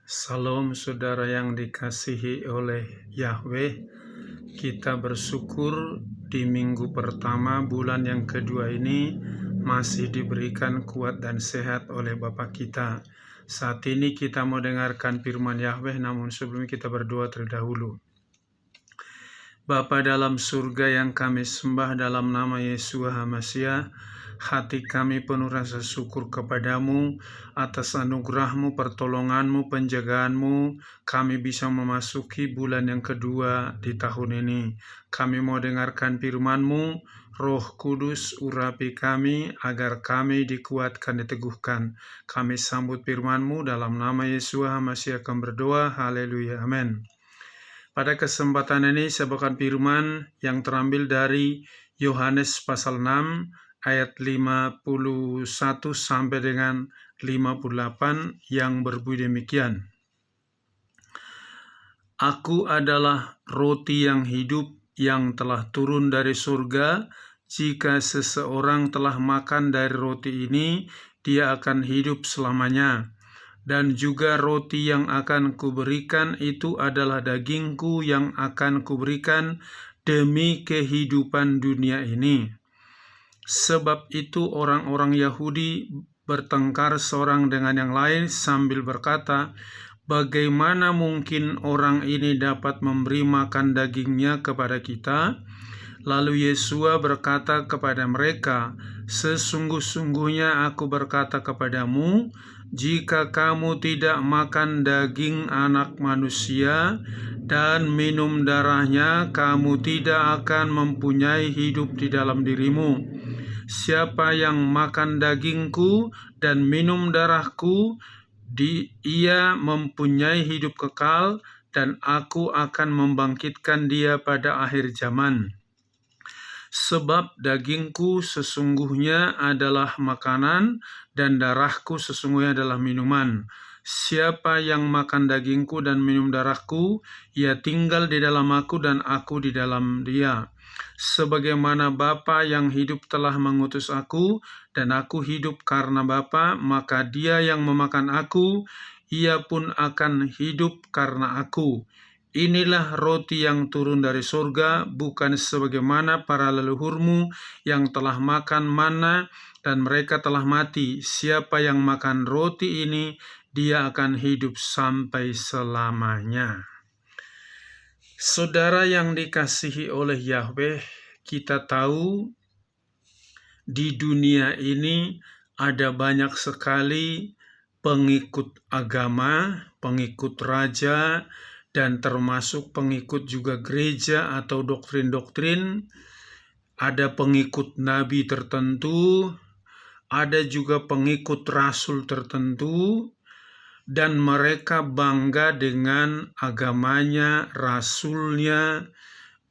Salam saudara yang dikasihi oleh Yahweh. Kita bersyukur di minggu pertama bulan yang kedua ini masih diberikan kuat dan sehat oleh Bapa kita. Saat ini kita mau dengarkan firman Yahweh, namun sebelumnya kita berdoa terlebih dahulu. Bapa dalam surga yang kami sembah dalam nama Yesus HaMasiah, hati kami penuh rasa syukur kepadamu atas anugerah-Mu, pertolongan-Mu, penjagaan-Mu. Kami bisa memasuki bulan yang kedua di tahun ini. Kami mau dengarkan firman-Mu. Roh Kudus urapi kami agar kami dikuatkan, diteguhkan. Kami sambut firman-Mu dalam nama Yesus HaMasiah kami berdoa. Haleluya. Amin. Pada kesempatan ini saya bawakan firman yang terambil dari Yohanes pasal 6 ayat 51 sampai dengan 58 yang berbunyi demikian. Aku adalah roti yang hidup yang telah turun dari surga. Jika seseorang telah makan dari roti ini, dia akan hidup selamanya. Dan juga roti yang akan kuberikan itu adalah dagingku yang akan kuberikan demi kehidupan dunia ini. Sebab itu orang-orang Yahudi bertengkar seorang dengan yang lain sambil berkata, bagaimana mungkin orang ini dapat memberi makan dagingnya kepada kita? Lalu Yesua berkata kepada mereka, sesungguh-sungguhnya aku berkata kepadamu, jika kamu tidak makan daging anak manusia dan minum darahnya, kamu tidak akan mempunyai hidup di dalam dirimu. Siapa yang makan dagingku dan minum darahku, ia mempunyai hidup kekal, dan aku akan membangkitkan dia pada akhir zaman. Sebab dagingku sesungguhnya adalah makanan dan darahku sesungguhnya adalah minuman. Siapa yang makan dagingku dan minum darahku, ia tinggal di dalam aku dan aku di dalam dia. Sebagaimana Bapa yang hidup telah mengutus aku dan aku hidup karena Bapa, maka dia yang memakan aku, ia pun akan hidup karena aku. Inilah roti yang turun dari surga, bukan sebagaimana para leluhurmu yang telah makan manna dan mereka telah mati. Siapa yang makan roti ini, dia akan hidup sampai selamanya. Saudara yang dikasihi oleh Yahweh, kita tahu di dunia ini ada banyak sekali pengikut agama, pengikut raja, dan termasuk pengikut juga gereja atau doktrin-doktrin. Ada pengikut nabi tertentu, ada juga pengikut rasul tertentu, dan mereka bangga dengan agamanya, rasulnya,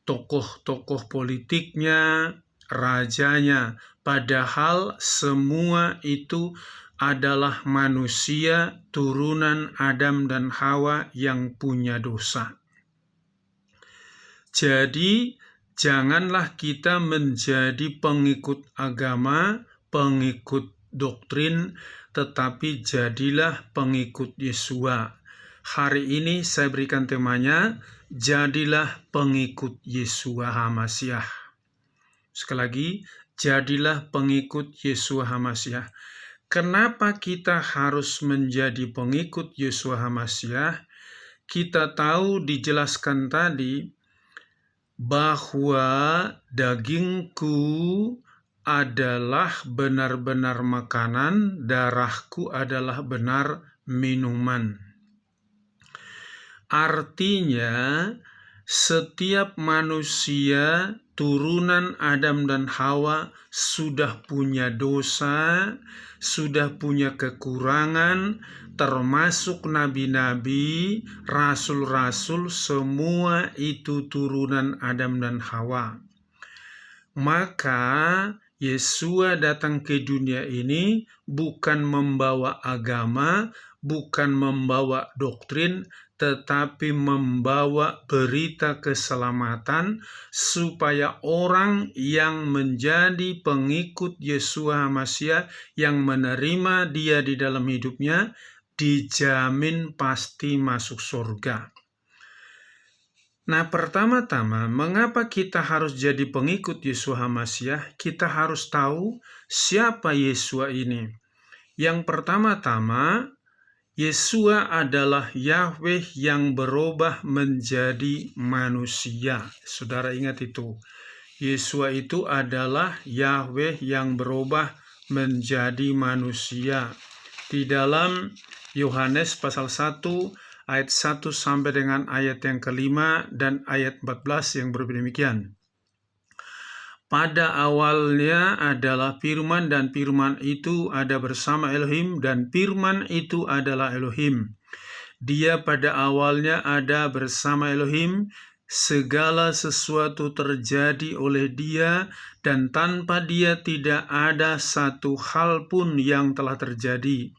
tokoh-tokoh politiknya, rajanya. Padahal semua itu adalah manusia turunan Adam dan Hawa yang punya dosa. Jadi janganlah kita menjadi pengikut agama, pengikut doktrin, tetapi jadilah pengikut Yesua. Hari ini saya berikan temanya, jadilah pengikut Yesua HaMasiah. Sekali lagi, jadilah pengikut Yesua HaMasiah. Kenapa kita harus menjadi pengikut Yesua HaMasiah? Kita tahu dijelaskan tadi bahwa dagingku adalah benar-benar makanan, darahku adalah benar minuman. Artinya, setiap manusia turunan Adam dan Hawa sudah punya dosa, sudah punya kekurangan, termasuk nabi-nabi, rasul-rasul, semua itu turunan Adam dan Hawa. Maka Yesua datang ke dunia ini bukan membawa agama, bukan membawa doktrin, tetapi membawa berita keselamatan supaya orang yang menjadi pengikut Yesua HaMasiah, yang menerima dia di dalam hidupnya, dijamin pasti masuk surga. Nah, pertama-tama, mengapa kita harus jadi pengikut Yeshua HaMasyiah? Kita harus tahu siapa Yeshua ini. Yang pertama-tama, Yeshua adalah Yahweh yang berubah menjadi manusia. Saudara ingat itu. Yeshua itu adalah Yahweh yang berubah menjadi manusia. Di dalam Yohanes pasal 1 ayat 1 sampai dengan ayat yang kelima dan ayat 14 yang berbunyi demikian. Pada awalnya adalah Firman, dan Firman itu ada bersama Elohim, dan Firman itu adalah Elohim. Dia pada awalnya ada bersama Elohim. Segala sesuatu terjadi oleh Dia, dan tanpa Dia tidak ada satu hal pun yang telah terjadi.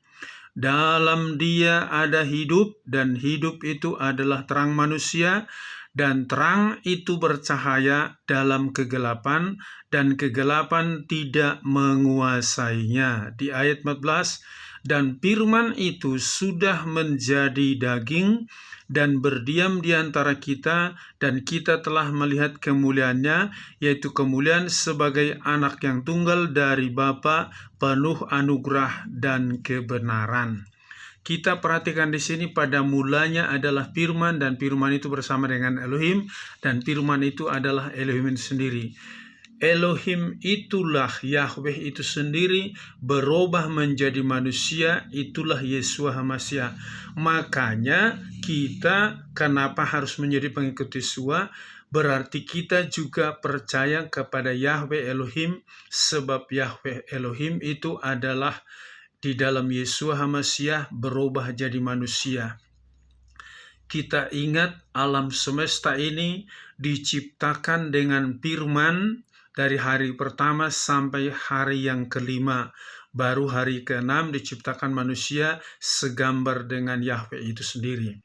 Dalam Dia ada hidup, dan hidup itu adalah terang manusia, dan terang itu bercahaya dalam kegelapan, dan kegelapan tidak menguasainya. Di ayat 14, dan Firman itu sudah menjadi daging dan berdiam di antara kita, dan kita telah melihat kemuliaannya, yaitu kemuliaan sebagai anak yang tunggal dari Bapa, penuh anugerah dan kebenaran. Kita perhatikan di sini, pada mulanya adalah Firman, dan Firman itu bersama dengan Elohim, dan Firman itu adalah Elohim sendiri. Elohim itulah Yahweh itu sendiri berubah menjadi manusia, itulah Yeshua HaMasyiah. Makanya kita kenapa harus menjadi pengikut Yeshua? Berarti kita juga percaya kepada Yahweh Elohim, sebab Yahweh Elohim itu adalah di dalam Yeshua HaMasyiah berubah jadi manusia. Kita ingat alam semesta ini diciptakan dengan Firman dari hari pertama sampai hari yang kelima. Baru hari ke-6 diciptakan manusia segambar dengan Yahweh itu sendiri.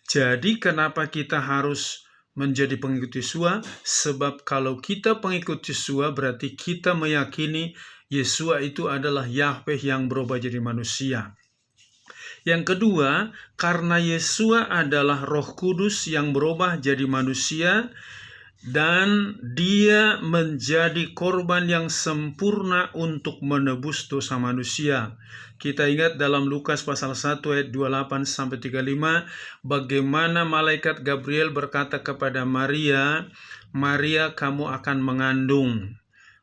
Jadi kenapa kita harus menjadi pengikut Yeshua? Sebab kalau kita pengikut Yeshua berarti kita meyakini Yeshua itu adalah Yahweh yang berubah jadi manusia. Yang kedua, karena Yeshua adalah Roh Kudus yang berubah jadi manusia, dan Dia menjadi korban yang sempurna untuk menebus dosa manusia. Kita ingat dalam Lukas pasal 1 ayat 28 sampai 35, bagaimana malaikat Gabriel berkata kepada Maria, "Maria, kamu akan mengandung."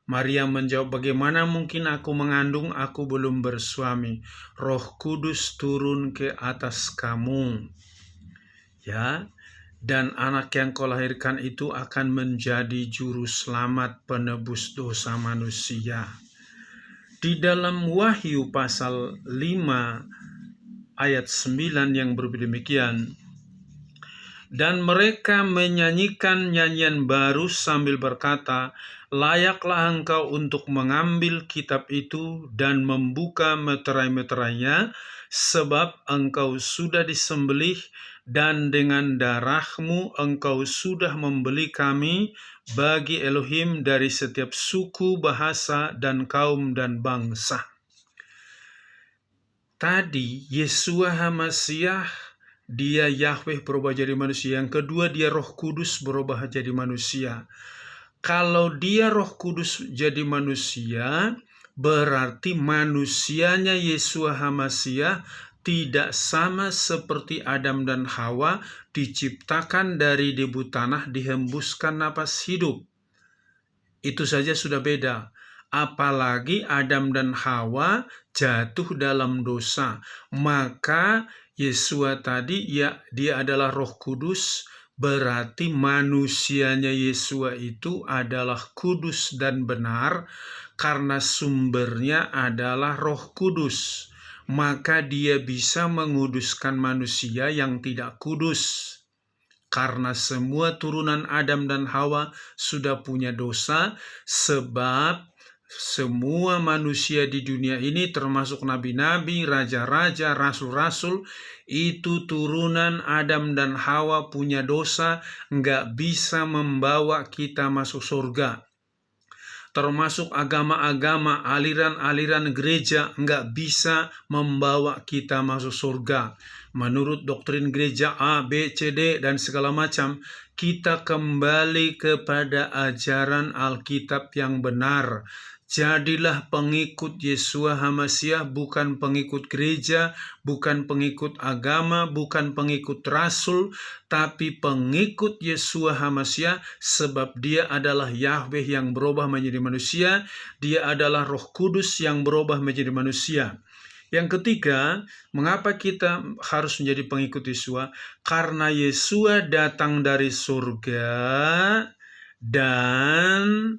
Maria menjawab, "Bagaimana mungkin aku mengandung? Aku belum bersuami. Roh Kudus turun ke atas kamu." Ya, dan anak yang kau lahirkan itu akan menjadi juru selamat penebus dosa manusia. Di dalam Wahyu pasal 5 ayat 9 yang berbunyi demikian, dan mereka menyanyikan nyanyian baru sambil berkata, "Layaklah engkau untuk mengambil kitab itu dan membuka meterai-meterainya, sebab engkau sudah disembelih, dan dengan darahmu engkau sudah membeli kami bagi Elohim dari setiap suku, bahasa, dan kaum dan bangsa." Tadi Yeshua HaMasyiah, Dia Yahweh berubah jadi manusia. Yang kedua, Dia Roh Kudus berubah jadi manusia. Kalau Dia Roh Kudus jadi manusia, berarti manusianya Yeshua HaMasyiah tidak sama seperti Adam dan Hawa, diciptakan dari debu tanah, dihembuskan napas hidup. Itu saja sudah beda. Apalagi Adam dan Hawa jatuh dalam dosa. Maka Yeshua tadi, ya, Dia adalah Roh Kudus, berarti manusianya Yeshua itu adalah kudus dan benar, karena sumbernya adalah Roh Kudus. Maka Dia bisa menguduskan manusia yang tidak kudus. Karena semua turunan Adam dan Hawa sudah punya dosa, sebab semua manusia di dunia ini termasuk nabi-nabi, raja-raja, rasul-rasul, itu turunan Adam dan Hawa punya dosa, nggak bisa membawa kita masuk surga. termasuk agama-agama, aliran-aliran gereja, nggak bisa membawa kita masuk surga. Menurut doktrin gereja A, B, C, D, dan segala macam, kita kembali kepada ajaran Alkitab yang benar. Jadilah pengikut Yeshua HaMashiach, bukan pengikut gereja, bukan pengikut agama, bukan pengikut rasul, tapi pengikut Yeshua HaMashiach, sebab dia adalah Yahweh yang berubah menjadi manusia, dia adalah Roh Kudus yang berubah menjadi manusia. Yang ketiga, mengapa kita harus menjadi pengikut Yeshua? Karena Yeshua datang dari surga dan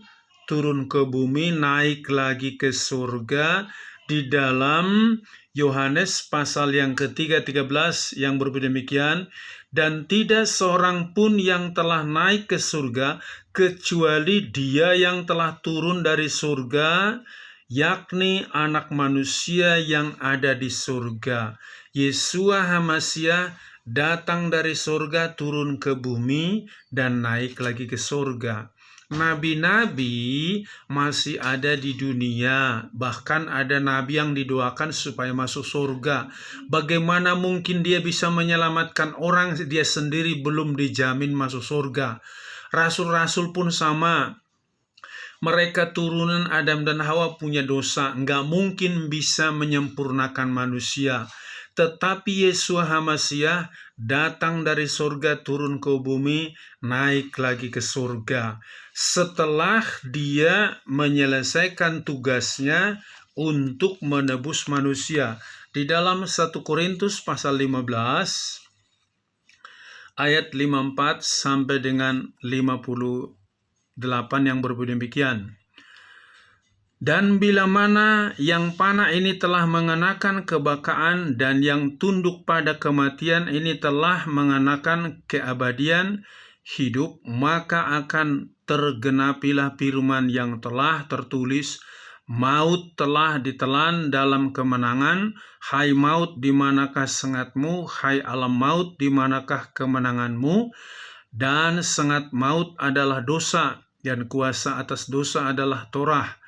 turun ke bumi, naik lagi ke surga. Di dalam Yohanes pasal yang ketiga 13 yang berbunyi demikian, dan tidak seorang pun yang telah naik ke surga kecuali dia yang telah turun dari surga, yakni Anak Manusia yang ada di surga. Yeshua HaMashiach datang dari surga, turun ke bumi, dan naik lagi ke surga. Nabi-nabi masih ada di dunia, bahkan ada nabi yang didoakan supaya masuk surga. Bagaimana mungkin dia bisa menyelamatkan orang, dia sendiri belum dijamin masuk surga? Rasul-rasul pun sama. Mereka turunan Adam dan Hawa punya dosa, nggak mungkin bisa menyempurnakan manusia. Tetapi Yeshua HaMashiach datang dari surga, turun ke bumi, naik lagi ke surga. Setelah dia menyelesaikan tugasnya untuk menebus manusia. Di dalam 1 Korintus pasal 15, ayat 54 sampai dengan 58 yang berbunyi demikian. Dan bila mana yang panah ini telah mengenakan kebakaan, dan yang tunduk pada kematian ini telah mengenakan keabadian hidup, maka akan tergenapilah firman yang telah tertulis, maut telah ditelan dalam kemenangan. Hai maut, di manakah sengatmu? Hai alam maut, di manakah kemenanganmu? Dan sengat maut adalah dosa, dan kuasa atas dosa adalah Torah.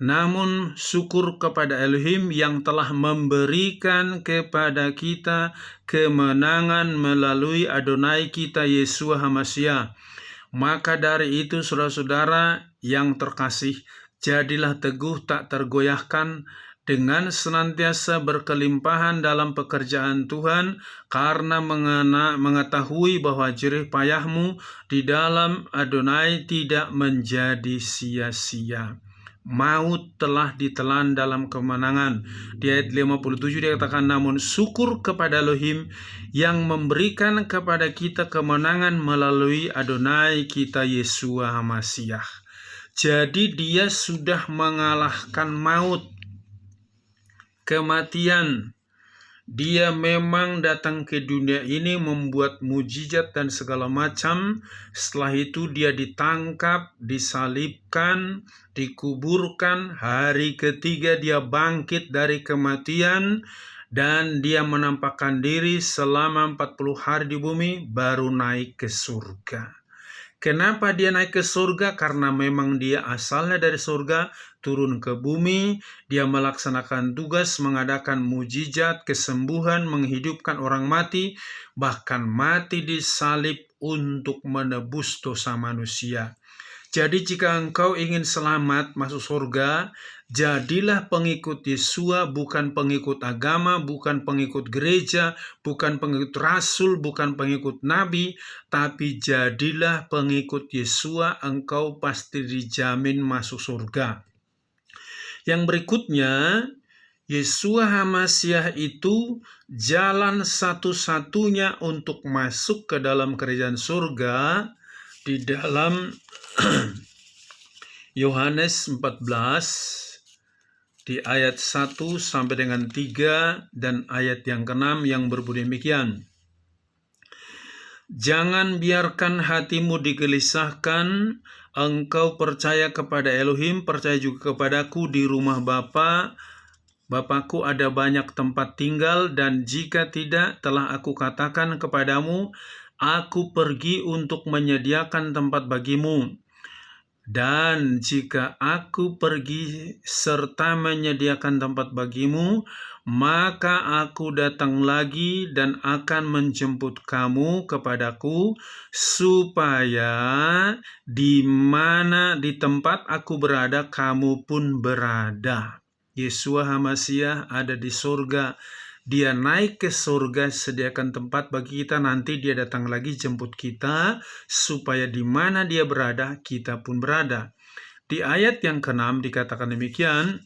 Namun syukur kepada Elohim yang telah memberikan kepada kita kemenangan melalui Adonai kita Yeshua HaMashiach. Maka dari itu, saudara-saudara yang terkasih, jadilah teguh, tak tergoyahkan, dengan senantiasa berkelimpahan dalam pekerjaan Tuhan, karena mengetahui bahwa jerih payahmu di dalam Adonai tidak menjadi sia-sia. Maut telah ditelan dalam kemenangan. Di ayat 57 dikatakan, namun syukur kepada Elohim yang memberikan kepada kita kemenangan melalui Adonai kita Yeshua HaMashiach. Jadi dia sudah mengalahkan maut, kematian. Dia memang datang ke dunia ini membuat mujizat dan segala macam. Setelah itu dia ditangkap, disalibkan, dikuburkan. Hari ketiga dia bangkit dari kematian, dan dia menampakkan diri selama 40 hari di bumi, baru naik ke surga. Kenapa dia naik ke surga? Karena memang dia asalnya dari surga, turun ke bumi, dia melaksanakan tugas, mengadakan mujizat, kesembuhan, menghidupkan orang mati, bahkan mati disalib untuk menebus dosa manusia. Jadi jika engkau ingin selamat masuk surga, jadilah pengikut Yeshua, bukan pengikut agama, bukan pengikut gereja, bukan pengikut rasul, bukan pengikut nabi, tapi jadilah pengikut Yeshua, engkau pasti dijamin masuk surga. Yang berikutnya, Yeshua HaMashiach itu jalan satu-satunya untuk masuk ke dalam kerajaan surga. Di dalam Yohanes 14 di ayat 1 sampai dengan 3 dan ayat yang ke-6 yang berbunyi demikian. Jangan biarkan hatimu digelisahkan, engkau percaya kepada Elohim, percaya juga kepadaku. Di rumah Bapakku ada banyak tempat tinggal, dan jika tidak, telah aku katakan kepadamu, aku pergi untuk menyediakan tempat bagimu. Dan jika aku pergi serta menyediakan tempat bagimu, maka aku datang lagi dan akan menjemput kamu kepadaku, supaya di tempat aku berada, kamu pun berada. Yeshua HaMashiach ada di surga. Dia naik ke surga, sediakan tempat bagi kita, nanti dia datang lagi jemput kita, supaya di mana dia berada, kita pun berada. Di ayat yang ke-6 dikatakan demikian,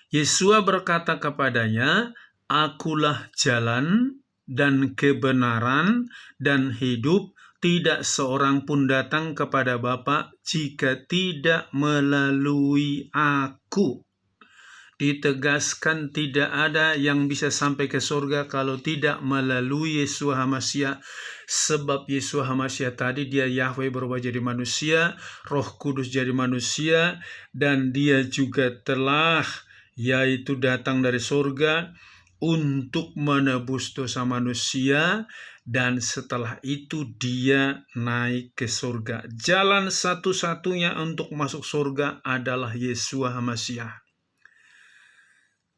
Yeshua berkata kepadanya, "Akulah jalan dan kebenaran dan hidup, tidak seorang pun datang kepada Bapa jika tidak melalui aku." Ditegaskan tidak ada yang bisa sampai ke surga kalau tidak melalui Yeshua HaMashiach. Sebab Yeshua HaMashiach tadi dia Yahweh berubah jadi manusia, Roh Kudus jadi manusia, dan dia juga telah yaitu datang dari surga untuk menebus dosa manusia, dan setelah itu dia naik ke surga. Jalan satu-satunya untuk masuk surga adalah Yeshua HaMashiach.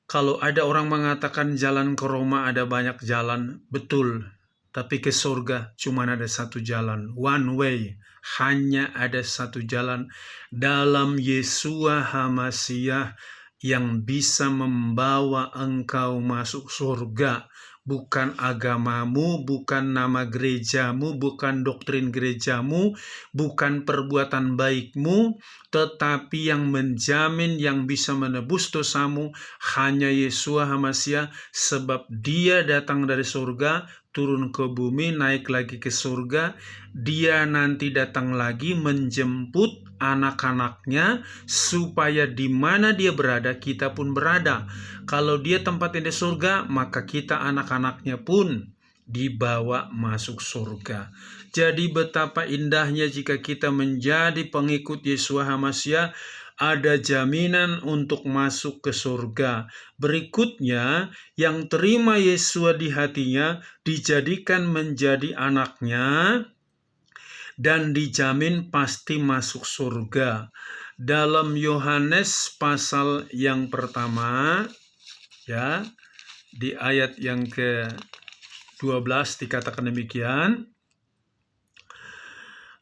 Kalau ada orang mengatakan jalan ke Roma ada banyak jalan, betul. Tapi ke surga cuma ada satu jalan, one way. Hanya ada satu jalan dalam Yeshua HaMashiach yang bisa membawa engkau masuk surga. Bukan agamamu, bukan nama gerejamu, bukan doktrin gerejamu, bukan perbuatan baikmu, tetapi yang menjamin, yang bisa menebus dosamu hanya Yeshua HaMashiach, sebab dia datang dari surga, turun ke bumi, naik lagi ke surga. Dia nanti datang lagi menjemput anak-anaknya, supaya di mana dia berada, kita pun berada. Kalau dia tempatnya di surga, maka kita anak-anaknya pun dibawa masuk surga. Jadi betapa indahnya jika kita menjadi pengikut Yeshua HaMashiach, ada jaminan untuk masuk ke surga. Berikutnya, yang terima Yeshua di hatinya, dijadikan menjadi anaknya, dan dijamin pasti masuk surga. Dalam Yohanes pasal yang pertama, ya, di ayat yang ke-12 dikatakan demikian,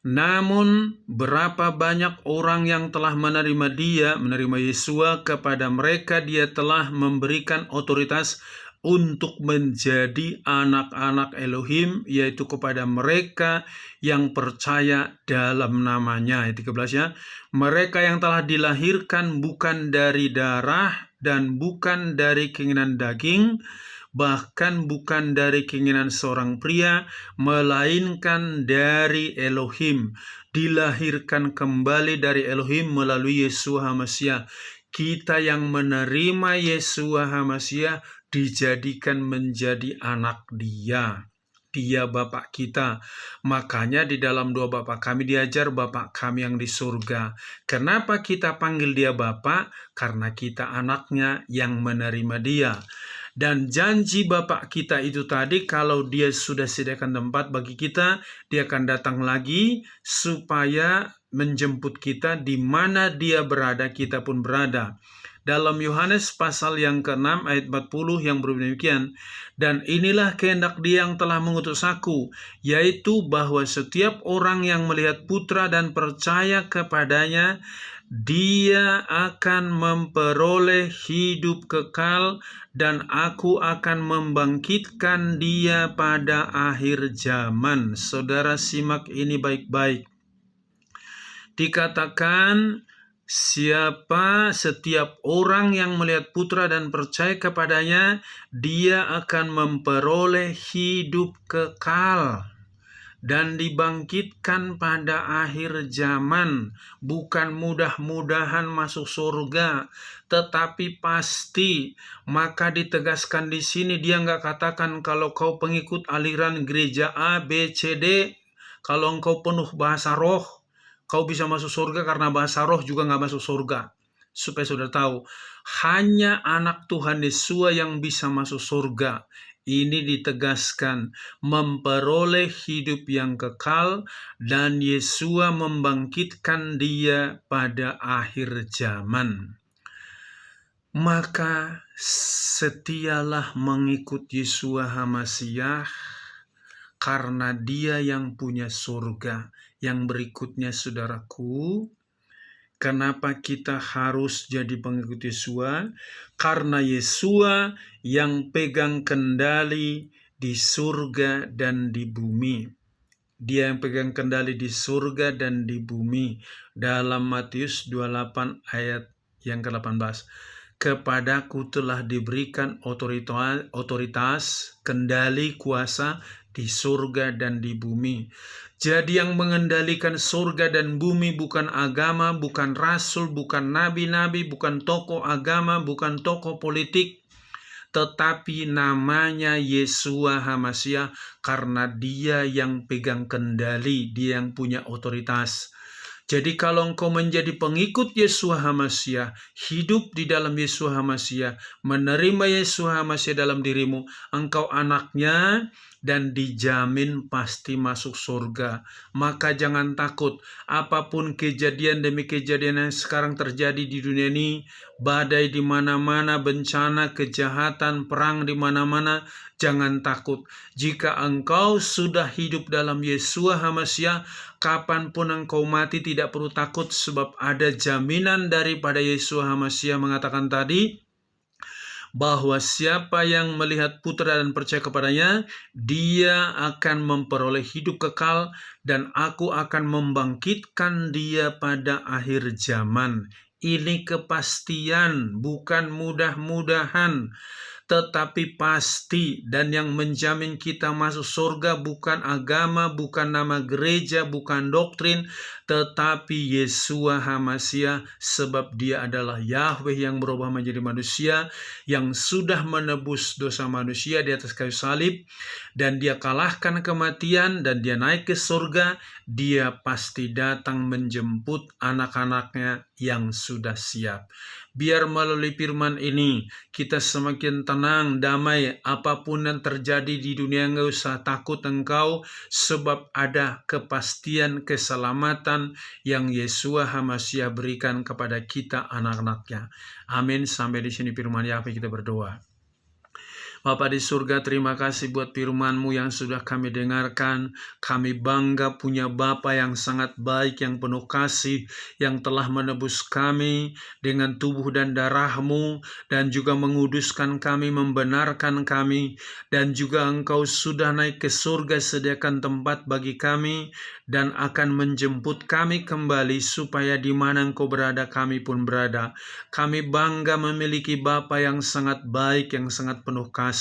"Namun berapa banyak orang yang telah menerima Yeshua, kepada mereka dia telah memberikan otoritas untuk menjadi anak-anak Elohim, yaitu kepada mereka yang percaya dalam namanya." Ayat 13 ya. "Mereka yang telah dilahirkan bukan dari darah dan bukan dari keinginan daging, bahkan bukan dari keinginan seorang pria, melainkan dari Elohim." Dilahirkan kembali dari Elohim melalui Yeshua HaMashiach. Kita yang menerima Yeshua HaMashiach dijadikan menjadi anak dia. Dia Bapak kita. Makanya di dalam doa Bapa kami diajar, Bapak kami yang di surga. Kenapa kita panggil dia Bapak? Karena kita anaknya yang menerima dia. Dan janji Bapak kita itu tadi, kalau dia sudah sediakan tempat bagi kita, dia akan datang lagi supaya menjemput kita di mana dia berada, kita pun berada. Dalam Yohanes pasal yang ke-6 ayat 40 yang berbunyi demikian, "Dan inilah kehendak dia yang telah mengutus aku, yaitu bahwa setiap orang yang melihat Putra dan percaya kepadanya, dia akan memperoleh hidup kekal, dan aku akan membangkitkan dia pada akhir zaman." Saudara simak ini baik-baik. Dikatakan, setiap orang yang melihat Putra dan percaya kepadanya, dia akan memperoleh hidup kekal dan dibangkitkan pada akhir zaman. Bukan mudah-mudahan masuk surga, tetapi pasti. Maka ditegaskan di sini, dia nggak katakan kalau kau pengikut aliran gereja A, B, C, D, kalau engkau penuh bahasa roh, kau bisa masuk surga, karena bahasa roh juga nggak masuk surga. Supaya saudara tahu, hanya anak Tuhan Yesus yang bisa masuk surga. ini ditegaskan memperoleh hidup yang kekal, dan Yesua membangkitkan dia pada akhir zaman. Maka setialah mengikut Yesua HaMasiah, karena dia yang punya surga. Yang berikutnya, saudaraku, kenapa kita harus jadi pengikut Yesua? Karena Yesua yang pegang kendali di surga dan di bumi. Dia yang pegang kendali di surga dan di bumi. Dalam Matius 28 ayat yang ke-18. Kepadaku telah diberikan otoritas, kendali, kuasa di surga dan di bumi. Jadi yang mengendalikan surga dan bumi bukan agama, bukan rasul, bukan nabi-nabi, bukan tokoh agama, bukan tokoh politik, tetapi namanya Yesua HaMasiah, karena dia yang pegang kendali, dia yang punya otoritas. Jadi kalau engkau menjadi pengikut Yesua HaMasiah, hidup di dalam Yesua HaMasiah, menerima Yesua HaMasiah dalam dirimu, engkau anaknya dan dijamin pasti masuk surga. Maka jangan takut, apapun kejadian demi kejadian yang sekarang terjadi di dunia ini, badai di mana-mana, bencana, kejahatan, perang di mana-mana, jangan takut. Jika engkau sudah hidup dalam Yesua HaMasiah, kapanpun engkau mati tidak perlu takut, sebab ada jaminan daripada Yesua HaMasiah mengatakan tadi, bahwa siapa yang melihat Putra dan percaya kepadanya, dia akan memperoleh hidup kekal, dan aku akan membangkitkan dia pada akhir zaman. Ini kepastian, bukan mudah-mudahan, tetapi pasti. Dan yang menjamin kita masuk surga bukan agama, bukan nama gereja, bukan doktrin, tetapi Yesua HaMasiah, sebab dia adalah Yahweh yang berubah menjadi manusia, yang sudah menebus dosa manusia di atas kayu salib, dan dia kalahkan kematian, dan dia naik ke surga. Dia pasti datang menjemput anak-anaknya yang sudah siap. Biar melalui firman ini kita semakin tenang, damai. Apapun yang terjadi di dunia, enggak usah takut engkau, sebab ada kepastian keselamatan yang Yesua HaMasiah berikan kepada kita anak-anaknya. Amin. Sampai di sini firman Yahweh, kita berdoa. Bapa di surga, terima kasih buat firman-Mu yang sudah kami dengarkan. Kami bangga punya Bapa yang sangat baik, yang penuh kasih, yang telah menebus kami dengan tubuh dan darah-Mu, dan juga menguduskan kami, membenarkan kami, dan juga Engkau sudah naik ke surga, sediakan tempat bagi kami, dan akan menjemput kami kembali, supaya di mana Engkau berada, kami pun berada. Kami bangga memiliki Bapa yang sangat baik, yang sangat penuh kasih.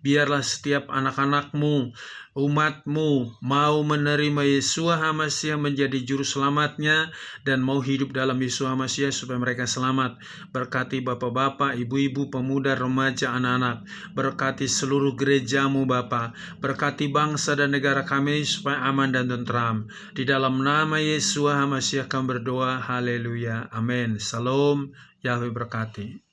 Biarlah setiap anak-anak-Mu, umat-Mu, mau menerima Yesua HaMasiah menjadi juru selamatnya, dan mau hidup dalam Yesua HaMasiah supaya mereka selamat. Berkati bapak-bapak, ibu-ibu, pemuda, remaja, anak-anak. Berkati seluruh gereja-Mu Bapa. Berkati bangsa dan negara kami supaya aman dan tentram. Di dalam nama Yesua HaMasiah kami berdoa. Haleluya. Amin. Salam. Yahweh berkati.